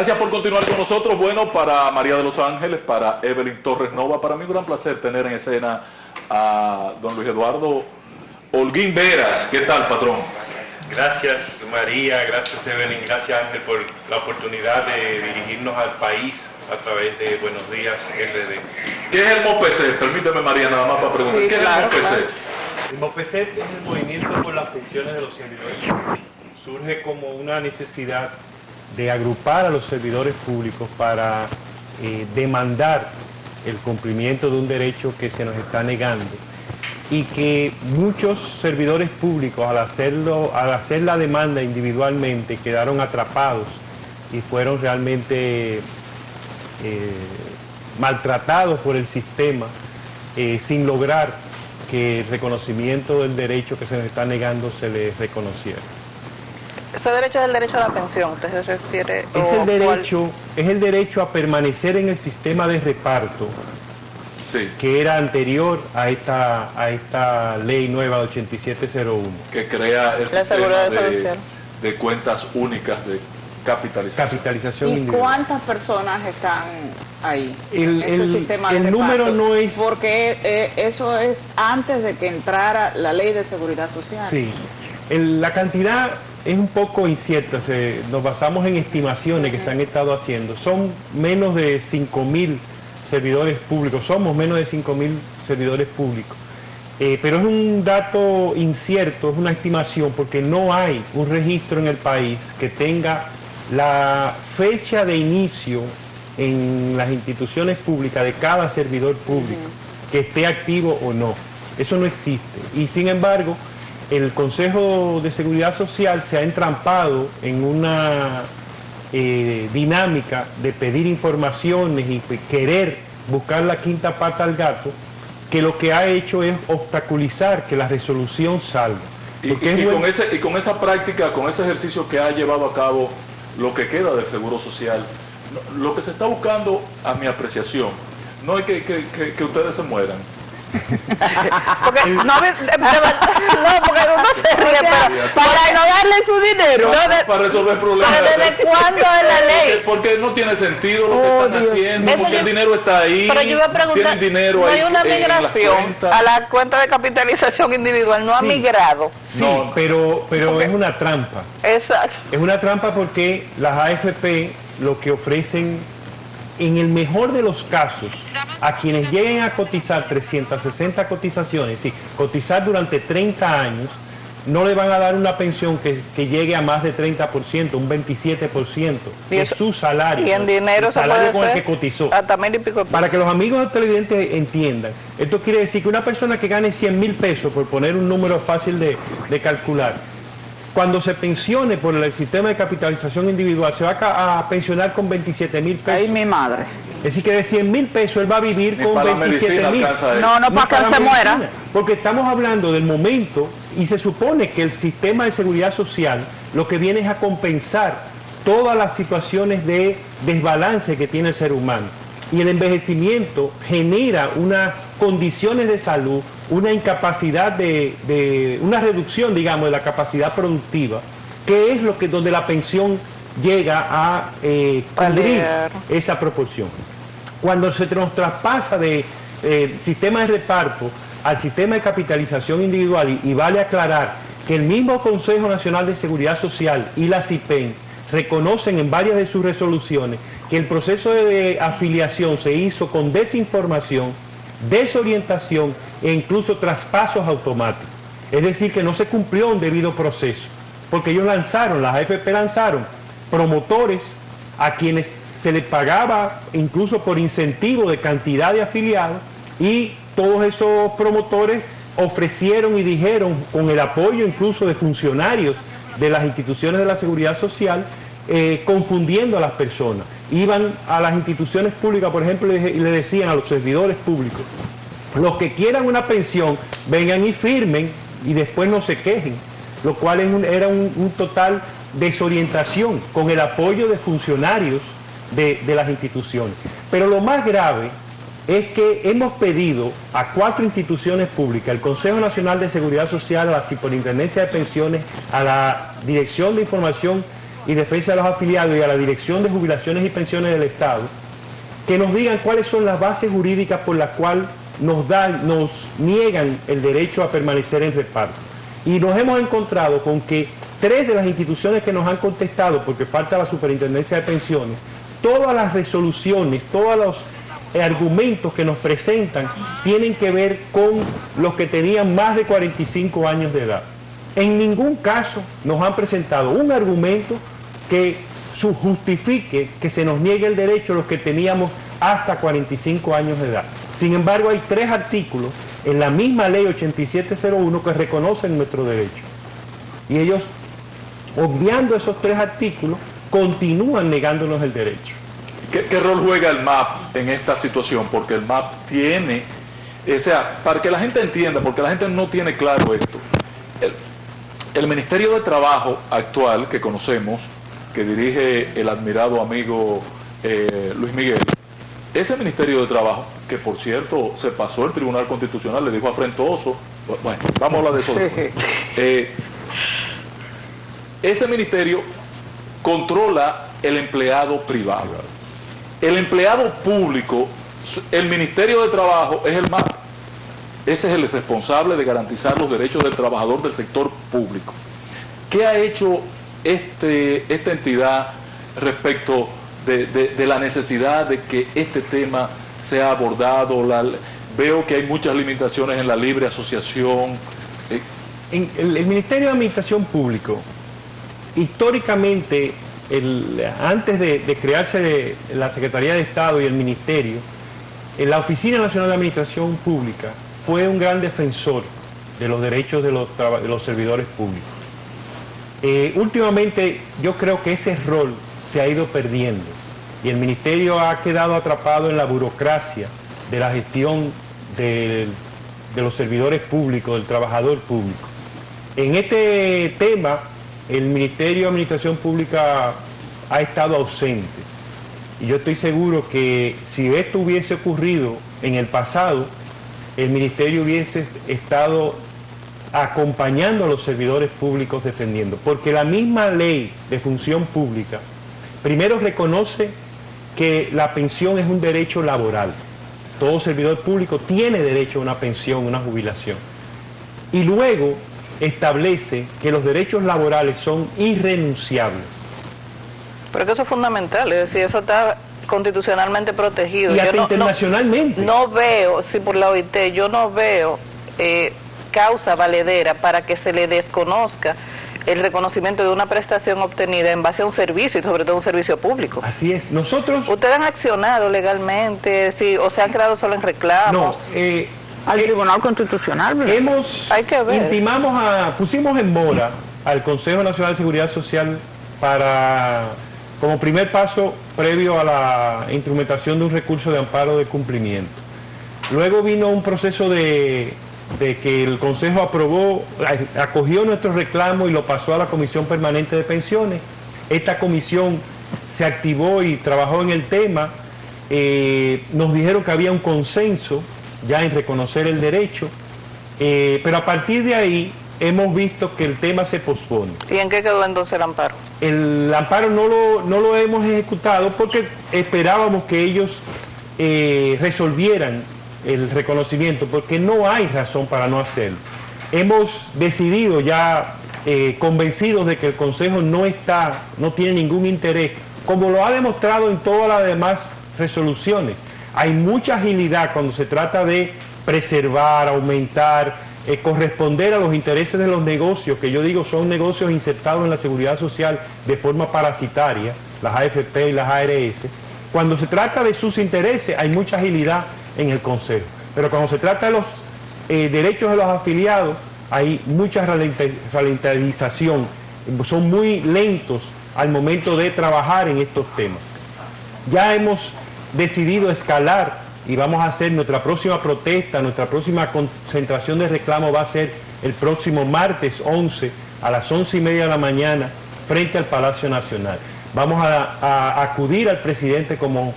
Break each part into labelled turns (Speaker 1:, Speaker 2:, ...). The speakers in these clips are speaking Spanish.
Speaker 1: Gracias por continuar con nosotros. Bueno, para María de los Ángeles, para Evelyn Torres Nova, para mí un gran placer tener en escena a don Luis Eduardo Holguín Veras. ¿Qué tal, patrón?
Speaker 2: Gracias María, gracias Evelyn, gracias Ángel por la oportunidad de dirigirnos al país a través de Buenos Días RD.
Speaker 1: ¿Qué es el MOPC? Permíteme, María, nada más para preguntar.
Speaker 3: Sí,
Speaker 1: ¿Qué
Speaker 3: claro,
Speaker 1: es el MOPC?
Speaker 3: claro.
Speaker 2: El MOPC es el Movimiento por las Pensiones de los Servidores Públicos. Surge como una necesidad de agrupar a los servidores públicos para demandar el cumplimiento de un derecho que se nos está negando, y que muchos servidores públicos al hacer la demanda individualmente quedaron atrapados y fueron realmente maltratados por el sistema sin lograr que el reconocimiento del derecho que se nos está negando se les reconociera.
Speaker 3: Ese derecho es el derecho a la pensión, ¿usted se refiere?
Speaker 2: Es el derecho a permanecer en el sistema de reparto,
Speaker 1: Sí,
Speaker 2: que era anterior a esta ley nueva 8701.
Speaker 1: que crea el
Speaker 3: La
Speaker 1: sistema
Speaker 3: seguridad social.
Speaker 1: de cuentas únicas de capitalización.
Speaker 4: ¿Y
Speaker 2: individual.
Speaker 4: cuántas personas están ahí?
Speaker 2: El-
Speaker 4: en ese
Speaker 2: el-
Speaker 4: sistema de
Speaker 2: el
Speaker 4: reparto?
Speaker 2: número no es-
Speaker 4: Porque eso es antes de que entrara la ley de seguridad social.
Speaker 2: Sí, la cantidad es un poco incierta, nos basamos en estimaciones que se han estado haciendo. Son menos de 5.000 servidores públicos, somos menos de 5.000 servidores públicos. Pero es un dato incierto, es una estimación, porque no hay un registro en el país que tenga la fecha de inicio en las instituciones públicas de cada servidor público, que esté activo o no. Eso no existe. Y sin embargo, el Consejo de Seguridad Social se ha entrampado en una dinámica de pedir informaciones y querer buscar la quinta pata al gato, que lo que ha hecho es obstaculizar que la resolución salga.
Speaker 1: Y con esa práctica, con ese ejercicio que ha llevado a cabo lo que queda del Seguro Social, lo que se está buscando, a mi apreciación, no es que ustedes se mueran.
Speaker 3: Porque no, porque uno se ríe, pero
Speaker 4: Para no darle su dinero.
Speaker 1: Para resolver problemas.
Speaker 3: ¿pero desde cuándo es la ley?
Speaker 1: Porque no tiene sentido lo que están haciendo,
Speaker 3: Eso
Speaker 1: porque el
Speaker 3: yo-
Speaker 1: dinero está ahí.
Speaker 3: Pero yo iba a preguntar,
Speaker 1: tienen dinero
Speaker 3: ¿no
Speaker 1: ahí
Speaker 3: hay una
Speaker 1: en las
Speaker 3: migración
Speaker 1: cuentas?
Speaker 3: a la cuenta de capitalización individual? ¿No ha
Speaker 2: Sí.
Speaker 3: migrado?
Speaker 2: Sí,
Speaker 1: No.
Speaker 2: pero
Speaker 3: Ok.
Speaker 2: es una trampa.
Speaker 3: Exacto.
Speaker 2: Es una trampa porque las AFP lo que ofrecen, en el mejor de los casos, a quienes lleguen a cotizar 360 cotizaciones, sí, cotizar durante 30 años, no le van a dar una pensión que llegue a más de 30%, un 27%
Speaker 3: Y
Speaker 2: de
Speaker 3: eso-
Speaker 2: su salario.
Speaker 3: Y en dinero
Speaker 2: el
Speaker 3: se
Speaker 2: salario
Speaker 3: puede
Speaker 2: con el
Speaker 3: ser
Speaker 2: que cotizó.
Speaker 3: hasta 1.000 y pico.
Speaker 2: Para que los amigos televidentes entiendan, esto quiere decir que una persona que gane 100.000 pesos, por poner un número fácil de calcular, cuando se pensione por el sistema de capitalización individual, se va a pensionar con 27.000 pesos.
Speaker 4: Ahí mi madre.
Speaker 2: Es decir, que de 100.000 pesos él va a vivir
Speaker 1: Ni
Speaker 2: con
Speaker 1: para la medicina
Speaker 2: 27.000.
Speaker 1: alcanza eso.
Speaker 4: No, no, para que él se
Speaker 2: medicina,
Speaker 4: muera.
Speaker 2: Porque estamos hablando del momento y se supone que el sistema de seguridad social lo que viene es a compensar todas las situaciones de desbalance que tiene el ser humano. Y el envejecimiento genera unas condiciones de salud, una incapacidad una reducción, digamos, de la capacidad productiva, que es donde la pensión llega a cubrir
Speaker 3: Paliar.
Speaker 2: esa proporción. Cuando se nos traspasa de sistema de reparto al sistema de capitalización individual, y vale aclarar que el mismo Consejo Nacional de Seguridad Social y la CIPEN reconocen en varias de sus resoluciones que el proceso de afiliación se hizo con desinformación, desorientación e incluso traspasos automáticos. Es decir, que no se cumplió un debido proceso, porque ellos las AFP lanzaron promotores a quienes se les pagaba incluso por incentivo de cantidad de afiliados, y todos esos promotores ofrecieron y dijeron, con el apoyo incluso de funcionarios de las instituciones de la seguridad social, confundiendo a las personas. Iban a las instituciones públicas, por ejemplo, y le decían a los servidores públicos: los que quieran una pensión, vengan y firmen y después no se quejen, lo cual era un total desorientación, con el apoyo de funcionarios de las instituciones. Pero lo más grave es que hemos pedido a 4 instituciones públicas, el Consejo Nacional de Seguridad Social, a la Superintendencia de Pensiones, a la Dirección de Información y Defensa de los Afiliados y a la Dirección de Jubilaciones y Pensiones del Estado, que nos digan cuáles son las bases jurídicas por las cuales nos niegan el derecho a permanecer en reparto. Y nos hemos encontrado con que 3 de las instituciones que nos han contestado, porque falta la Superintendencia de Pensiones, todas las resoluciones, todos los argumentos que nos presentan tienen que ver con los que tenían más de 45 años de edad. En ningún caso nos han presentado un argumento que justifique que se nos niegue el derecho a los que teníamos hasta 45 años de edad. Sin embargo, hay 3 artículos en la misma ley 8701 que reconocen nuestro derecho. Y ellos, obviando esos 3 artículos, continúan negándonos el derecho.
Speaker 1: ¿Qué rol juega el MAP en esta situación? Porque el MAP tiene, o sea, para que la gente entienda, porque la gente no tiene claro esto, el Ministerio de Trabajo actual que conocemos, que dirige el admirado amigo Luis Miguel, ese Ministerio de Trabajo, que por cierto se pasó el Tribunal Constitucional, le dijo afrentoso, bueno, vamos a hablar de eso después. Ese ministerio controla el empleado privado. El empleado público, el Ministerio de Trabajo es el MAP. Ese es el responsable de garantizar los derechos del trabajador del sector público. ¿Qué ha hecho esta entidad respecto de la necesidad de que este tema sea abordado? Veo que hay muchas limitaciones en la libre asociación.
Speaker 2: El Ministerio de Administración Pública, históricamente, antes de crearse la Secretaría de Estado y el Ministerio, la Oficina Nacional de Administración Pública fue un gran defensor de los derechos de los servidores públicos. Últimamente yo creo que ese rol se ha ido perdiendo y el Ministerio ha quedado atrapado en la burocracia de la gestión de los servidores públicos, del trabajador público. En este tema, el Ministerio de Administración Pública ha estado ausente. Y yo estoy seguro que si esto hubiese ocurrido en el pasado, el Ministerio hubiese estado acompañando a los servidores públicos defendiendo. Porque la misma ley de función pública, primero reconoce que la pensión es un derecho laboral. Todo servidor público tiene derecho a una pensión, una jubilación. Y luego establece que los derechos laborales son irrenunciables.
Speaker 3: Pero que eso es fundamental, es decir, eso está constitucionalmente protegido.
Speaker 2: Y hasta internacionalmente.
Speaker 3: No veo, si por la OIT, yo no veo causa valedera para que se le desconozca el reconocimiento de una prestación obtenida en base a un servicio y sobre todo un servicio público.
Speaker 2: Así es. Nosotros...
Speaker 3: ¿Ustedes han accionado legalmente, sí, o se han quedado solo en reclamos?
Speaker 2: No,
Speaker 4: al Tribunal Constitucional, ¿verdad?
Speaker 3: Hay que ver.
Speaker 2: Pusimos en mora al Consejo Nacional de Seguridad Social como primer paso previo a la instrumentación de un recurso de amparo de cumplimiento. Luego vino un proceso de que el Consejo acogió nuestro reclamo y lo pasó a la Comisión Permanente de Pensiones. Esta comisión se activó y trabajó en el tema. Nos dijeron que había un consenso ya en reconocer el derecho, pero a partir de ahí hemos visto que el tema se pospone.
Speaker 3: ¿Y en qué quedó entonces el amparo?
Speaker 2: El amparo no lo hemos ejecutado porque esperábamos que ellos resolvieran el reconocimiento, porque no hay razón para no hacerlo. Hemos decidido ya, convencidos de que el Consejo no tiene ningún interés, como lo ha demostrado en todas las demás resoluciones. Hay mucha agilidad cuando se trata de preservar, aumentar, corresponder a los intereses de los negocios, que yo digo son negocios insertados en la seguridad social de forma parasitaria, las AFP y las ARS. Cuando se trata de sus intereses hay mucha agilidad en el Consejo, pero cuando se trata de los derechos de los afiliados hay mucha ralentización, son muy lentos al momento de trabajar en estos temas. Ya hemos decidido escalar y vamos a hacer nuestra próxima protesta, nuestra próxima concentración de reclamo va a ser el próximo martes 11 a las 11:30 de la mañana frente al Palacio Nacional. Vamos a acudir al presidente, como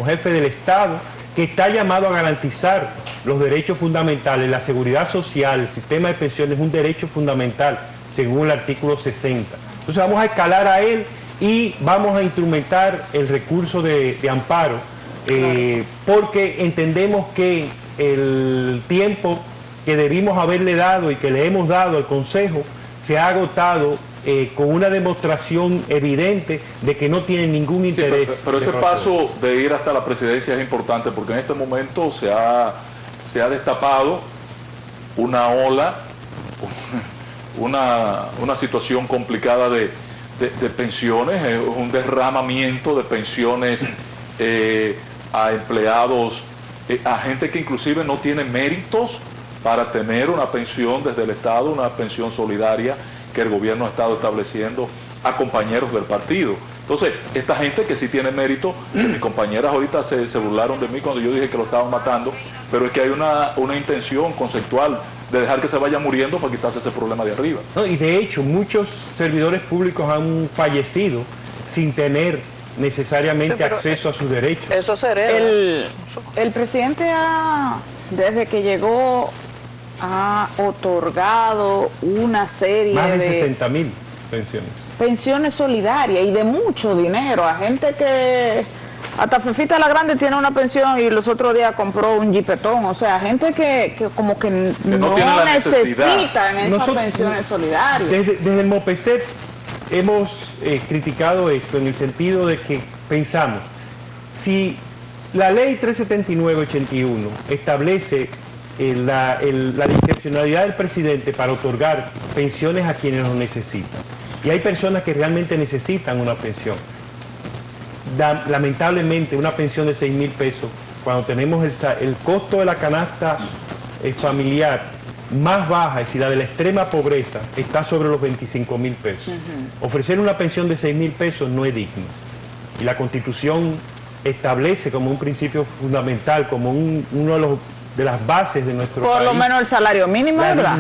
Speaker 2: jefe del Estado, que está llamado a garantizar los derechos fundamentales. La seguridad social, el sistema de pensiones es un derecho fundamental según el artículo 60. Entonces vamos a escalar a él y vamos a instrumentar el recurso de amparo, porque entendemos que el tiempo que debimos haberle dado y que le hemos dado al Consejo se ha agotado con una demostración evidente de que no tiene ningún interés.
Speaker 1: Pero ese paso de ir hasta la presidencia es importante, porque en este momento se ha destapado una ola, una situación complicada de pensiones, un derramamiento de pensiones a empleados, a gente que inclusive no tiene méritos para tener una pensión desde el Estado, una pensión solidaria que el gobierno ha estado estableciendo a compañeros del partido. Entonces, esta gente que sí tiene mérito, mis compañeras ahorita se burlaron de mí cuando yo dije que lo estaban matando, pero es que hay una intención conceptual de dejar que se vaya muriendo para quitarse ese problema de arriba.
Speaker 2: No, y de hecho, muchos servidores públicos han fallecido sin tener necesariamente acceso a sus derechos.
Speaker 3: Eso será.
Speaker 4: El presidente desde que llegó, ha otorgado una serie
Speaker 2: más de 60.000
Speaker 4: pensiones solidarias y de mucho dinero a gente que hasta Fefita la Grande tiene una pensión y los otros días compró un jipetón, o sea, gente que como que no necesitan esas pensiones solidarias.
Speaker 2: Desde el MOPECEP hemos criticado esto en el sentido de que pensamos, si la ley 379-81 establece la discrecionalidad del presidente para otorgar pensiones a quienes lo necesitan, y hay personas que realmente necesitan una pensión, lamentablemente una pensión de 6.000 pesos, cuando tenemos el costo de la canasta familiar más baja, es decir, la de la extrema pobreza, está sobre los 25.000 pesos. Ofrecer una pensión de 6.000 pesos no es digno. Y la Constitución establece como un principio fundamental, como uno de las bases de nuestro país.
Speaker 4: Por lo menos el salario mínimo, ¿verdad?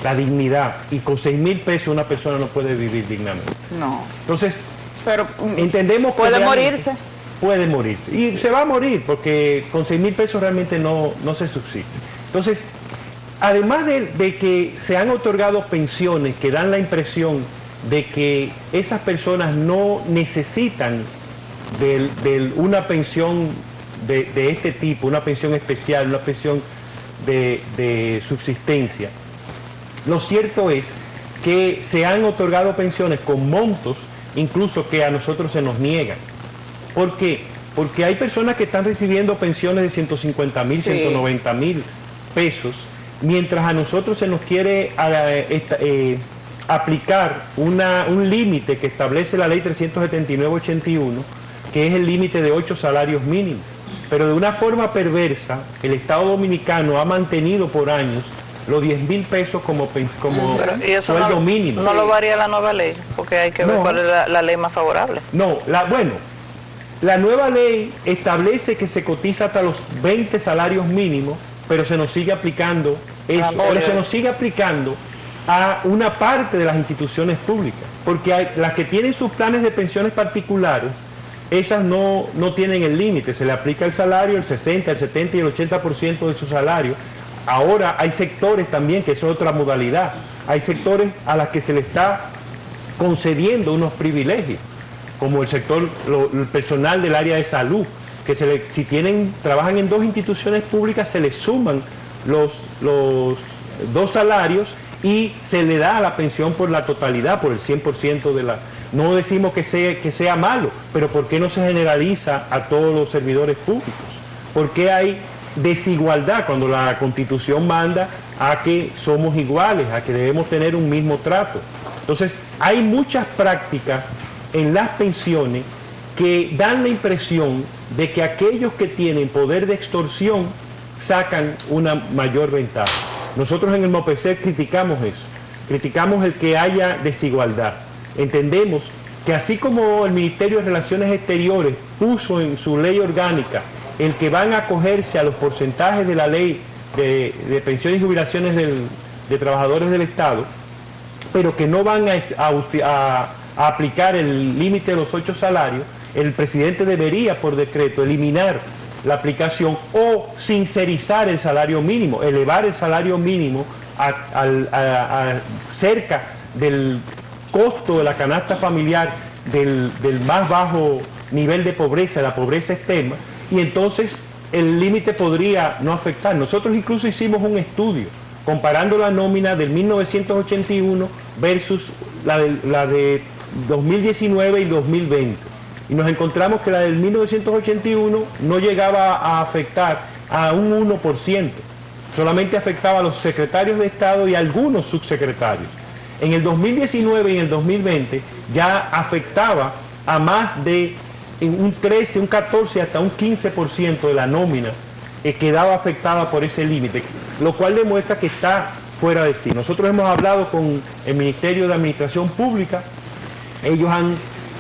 Speaker 2: La dignidad. Y con 6.000 pesos una persona no puede vivir dignamente.
Speaker 4: No.
Speaker 2: Entonces,
Speaker 4: pero
Speaker 2: entendemos que
Speaker 4: puede morirse.
Speaker 2: Puede morirse. Y se va a morir porque con 6.000 pesos realmente no se subsiste. Entonces, además de que se han otorgado pensiones que dan la impresión de que esas personas no necesitan de una pensión de este tipo, una pensión especial, una pensión de subsistencia, lo cierto es que se han otorgado pensiones con montos incluso que a nosotros se nos niegan. ¿Por qué? Porque hay personas que están recibiendo pensiones de 150.000, 190.000 pesos, mientras a nosotros se nos quiere aplicar un límite que establece la ley 379-81, que es el límite de 8 salarios mínimos. Pero de una forma perversa, el Estado Dominicano ha mantenido por años los 10.000 pesos como sueldo mínimo.
Speaker 3: No lo varía la nueva ley, porque hay que ver cuál es la ley más favorable.
Speaker 2: No, la nueva ley establece que se cotiza hasta los 20 salarios mínimos, pero se nos sigue aplicando eso, pero se nos sigue aplicando a una parte de las instituciones públicas, porque las que tienen sus planes de pensiones particulares, esas no tienen el límite, se le aplica el salario, el 60, el 70 y el 80% de su salario. Ahora hay sectores también, que es otra modalidad, hay sectores a las que se le está concediendo unos privilegios, como el sector, el personal del área de salud, que si trabajan en 2 instituciones públicas se les suman los 2 salarios y se le da la pensión por la totalidad, por el 100% de la... No decimos que sea malo, pero ¿por qué no se generaliza a todos los servidores públicos? ¿Por qué hay desigualdad cuando la Constitución manda a que somos iguales, a que debemos tener un mismo trato? Entonces, hay muchas prácticas en las pensiones que dan la impresión de que aquellos que tienen poder de extorsión sacan una mayor ventaja. Nosotros en el MOPECEP criticamos eso, criticamos el que haya desigualdad. Entendemos que así como el Ministerio de Relaciones Exteriores puso en su ley orgánica el que van a acogerse a los porcentajes de la ley de pensiones y jubilaciones de trabajadores del Estado, pero que no van a aplicar el límite de los 8 salarios, el presidente debería por decreto eliminar la aplicación o sincerizar el salario mínimo, elevar el salario mínimo a cerca del costo de la canasta familiar del más bajo nivel de pobreza, la pobreza extrema, y entonces el límite podría no afectar. Nosotros incluso hicimos un estudio comparando la nómina del 1981 versus la de 2019 y 2020. Y nos encontramos que la del 1981 no llegaba a afectar a un 1%, solamente afectaba a los secretarios de Estado y a algunos subsecretarios. En el 2019 y en el 2020 ya afectaba a más de un 13, un 14, hasta un 15% de la nómina quedaba afectada por ese límite, lo cual demuestra que está fuera de sí. Nosotros hemos hablado con el Ministerio de Administración Pública, ellos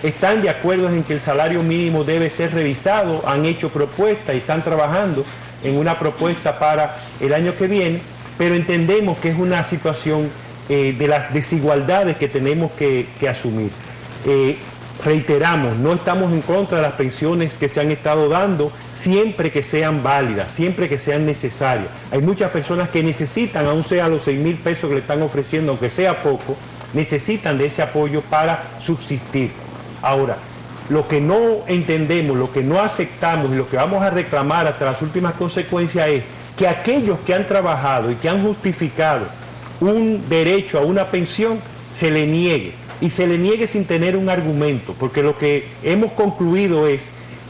Speaker 2: están de acuerdo en que el salario mínimo debe ser revisado, han hecho propuestas y están trabajando en una propuesta para el año que viene, pero entendemos que es una situación de las desigualdades que tenemos que asumir. Reiteramos, no estamos en contra de las pensiones que se han estado dando, siempre que sean válidas, siempre que sean necesarias. Hay muchas personas que necesitan, aun sea los 6.000 pesos que le están ofreciendo, aunque sea poco, necesitan de ese apoyo para subsistir. Ahora, lo que no entendemos, lo que no aceptamos y lo que vamos a reclamar hasta las últimas consecuencias es que aquellos que han trabajado y que han justificado un derecho a una pensión se le niegue, y se le niegue sin tener un argumento, porque lo que hemos concluido es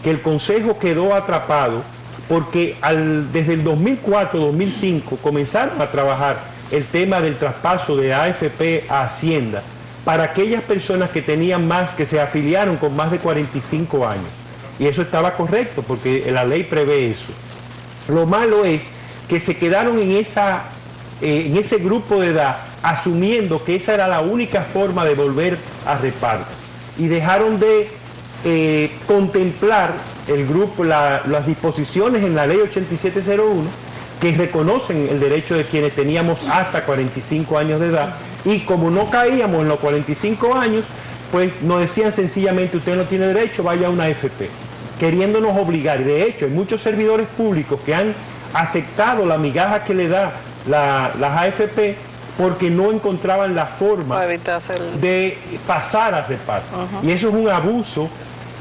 Speaker 2: que el Consejo quedó atrapado porque desde el 2004-2005 comenzaron a trabajar el tema del traspaso de AFP a Hacienda para aquellas personas que tenían más, que se afiliaron con más de 45 años. Y eso estaba correcto, porque la ley prevé eso. Lo malo es que se quedaron en ese grupo de edad, asumiendo que esa era la única forma de volver a reparto. Y dejaron de contemplar el grupo, las disposiciones en la ley 8701, que reconocen el derecho de quienes teníamos hasta 45 años de edad, y como no caíamos en los 45 años, pues nos decían sencillamente: usted no tiene derecho, vaya a una AFP, queriéndonos obligar. Y de hecho, hay muchos servidores públicos que han aceptado la migaja que le da las AFP porque no encontraban la forma de pasar al reparto. Y eso es un abuso,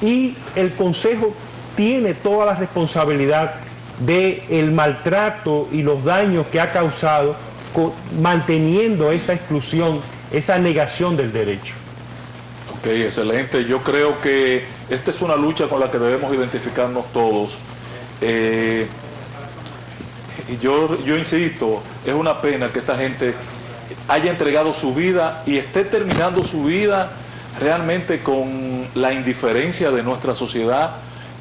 Speaker 2: y el Consejo tiene toda la responsabilidad del maltrato y los daños que ha causado manteniendo esa exclusión, esa negación del derecho.
Speaker 1: Ok, excelente. Yo creo que esta es una lucha con la que debemos identificarnos todos. Y yo insisto, es una pena que esta gente haya entregado su vida y esté terminando su vida realmente con la indiferencia de nuestra sociedad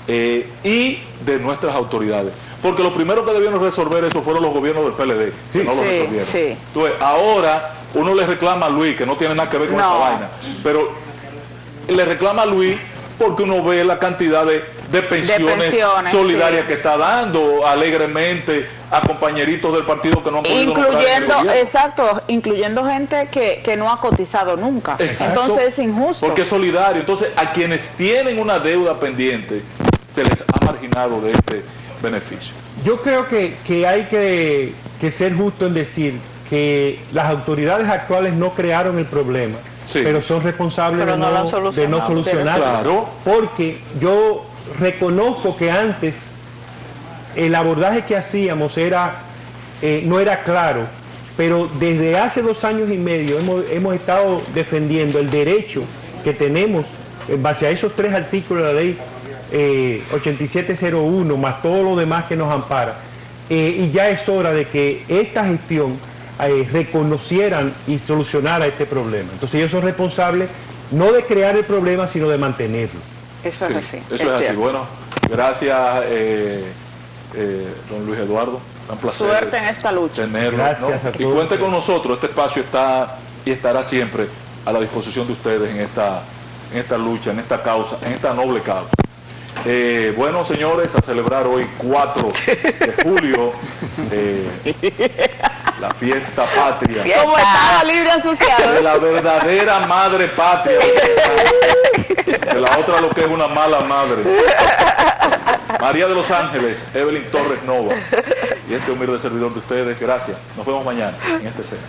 Speaker 1: y de nuestras autoridades. Porque lo primero que debieron resolver eso fueron los gobiernos del PLD, que no lo resolvieron. Sí. Entonces, ahora uno le reclama a Luis, que no tiene nada que ver con esa vaina, pero le reclama a Luis porque uno ve la cantidad de pensiones solidarias que está dando alegremente a compañeritos del partido que no han podido
Speaker 4: incluyendo gente que no ha cotizado nunca.
Speaker 1: Exacto.
Speaker 4: Entonces es injusto.
Speaker 1: Porque es solidario. Entonces, a quienes tienen una deuda pendiente se les ha marginado de este beneficio.
Speaker 2: Yo creo que hay que ser justo en decir que las autoridades actuales no crearon el problema, pero son responsables de no solucionarlo.
Speaker 1: Claro.
Speaker 2: Porque yo reconozco que antes el abordaje que hacíamos no era claro, pero desde hace 2 años y medio hemos estado defendiendo el derecho que tenemos en base a esos 3 artículos de la ley 8701, más todo lo demás que nos ampara, y ya es hora de que esta gestión reconocieran y solucionara este problema. Entonces ellos son responsables no de crear el problema, sino de mantenerlo.
Speaker 4: Eso es así.
Speaker 1: Eso es así. Bueno, gracias don Luis Eduardo, un placer.
Speaker 4: Suerte en esta lucha.
Speaker 1: Tenerlo,
Speaker 2: gracias,
Speaker 1: ¿no?
Speaker 2: a todos.
Speaker 1: Y cuente con nosotros, este espacio está y estará siempre a la disposición de ustedes en esta lucha, en esta causa, en esta noble causa. Bueno, señores, a celebrar hoy 4 de julio la fiesta patria.
Speaker 4: Como Estado Libre Asociado.
Speaker 1: De la verdadera madre patria. De la otra lo que es una mala madre. María de los Ángeles, Evelyn Torres Nova. Y este humilde servidor de ustedes, gracias. Nos vemos mañana en este set.